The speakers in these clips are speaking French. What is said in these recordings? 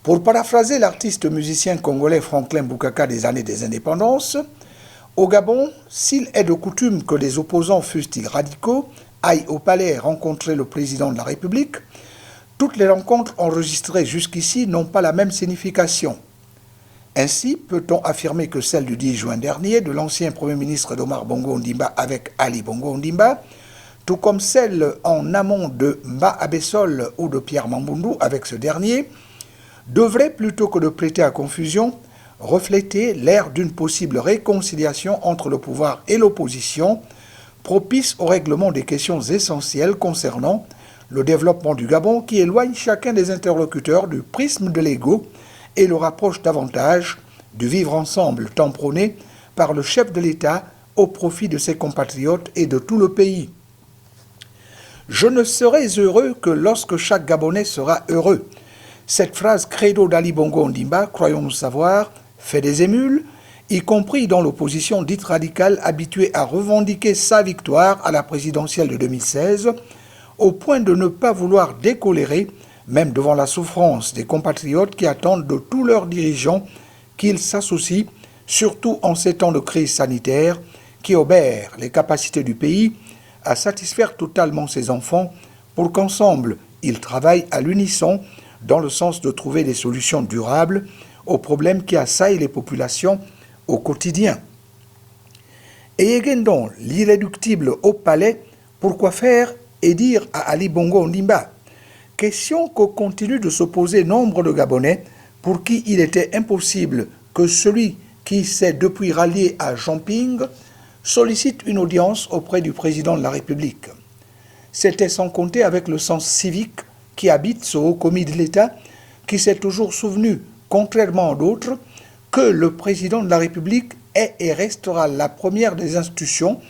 Pour paraphraser l'artiste musicien congolais Franklin Boukaka des années des indépendances, au Gabon, s'il est de coutume que les opposants fussent-ils radicaux aillent au palais rencontrer le président de la République, toutes les rencontres enregistrées jusqu'ici n'ont pas la même signification. Ainsi, peut-on affirmer que celle du 10 juin dernier de l'ancien Premier ministre d'Omar Bongo Ondimba avec Ali Bongo Ondimba, tout comme celle en amont de Mba Abessol ou de Pierre Mambundu avec ce dernier, devrait, plutôt que de prêter à confusion, refléter l'ère d'une possible réconciliation entre le pouvoir et l'opposition, propice au règlement des questions essentielles concernant le développement du Gabon qui éloigne chacun des interlocuteurs du prisme de l'ego et le rapproche davantage du vivre ensemble tant prôné par le chef de l'État au profit de ses compatriotes et de tout le pays. Je ne serai heureux que lorsque chaque Gabonais sera heureux. Cette phrase credo d'Ali Bongo Ondimba, croyons-nous savoir, fait des émules, y compris dans l'opposition dite radicale habituée à revendiquer sa victoire à la présidentielle de 2016, au point de ne pas vouloir décolérer, même devant la souffrance des compatriotes qui attendent de tous leurs dirigeants qu'ils s'associent, surtout en ces temps de crise sanitaire, qui obèrent les capacités du pays à satisfaire totalement ses enfants pour qu'ensemble ils travaillent à l'unisson dans le sens de trouver des solutions durables aux problèmes qui assaillent les populations au quotidien. Et Egendon, l'irréductible au palais, pourquoi faire et dire à Ali Bongo Ondimba? Question que continuent de se poser nombre de Gabonais pour qui il était impossible que celui qui s'est depuis rallié à Jean Ping sollicite une audience auprès du président de la République. C'était sans compter avec le sens civique qui habite ce haut commis de l'État, qui s'est toujours souvenu, contrairement à d'autres, que le président de la République est et restera la première des institutions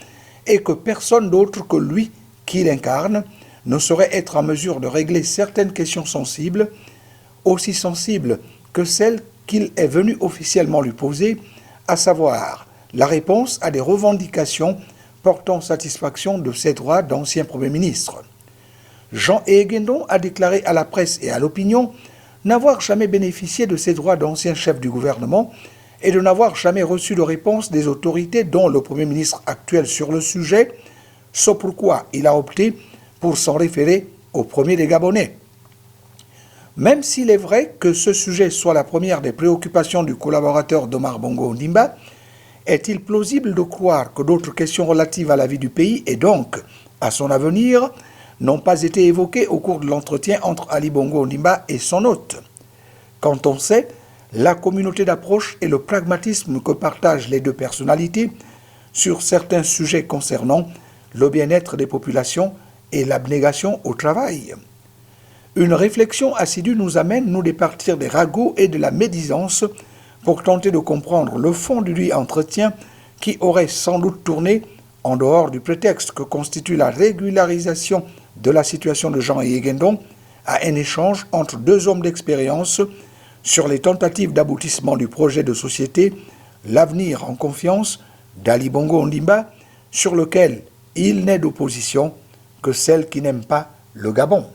et que personne d'autre que lui qui l'incarne ne saurait être en mesure de régler certaines questions sensibles, aussi sensibles que celles qu'il est venu officiellement lui poser, à savoir la réponse à des revendications portant satisfaction de ses droits d'ancien Premier ministre. Jean Egendon a déclaré à la presse et à l'opinion n'avoir jamais bénéficié de ses droits d'ancien chef du gouvernement et de n'avoir jamais reçu de réponse des autorités dont le Premier ministre actuel sur le sujet, ce pourquoi il a opté pour s'en référer au premier des Gabonais. Même s'il est vrai que ce sujet soit la première des préoccupations du collaborateur d'Omar Bongo Ondimba, est-il plausible de croire que d'autres questions relatives à la vie du pays et donc à son avenir n'ont pas été évoquées au cours de l'entretien entre Ali Bongo Ondimba et son hôte? Quand on sait la communauté d'approche et le pragmatisme que partagent les deux personnalités sur certains sujets concernant le bien-être des populations et l'abnégation au travail. Une réflexion assidue nous amène, nous, départir des ragots et de la médisance pour tenter de comprendre le fond du dit entretien qui aurait sans doute tourné, en dehors du prétexte que constitue la régularisation de la situation de Jean Egendon, à un échange entre deux hommes d'expérience sur les tentatives d'aboutissement du projet de société, l'avenir en confiance d'Ali Bongo Ondimba, sur lequel il n'est d'opposition que celle qui n'aime pas le Gabon.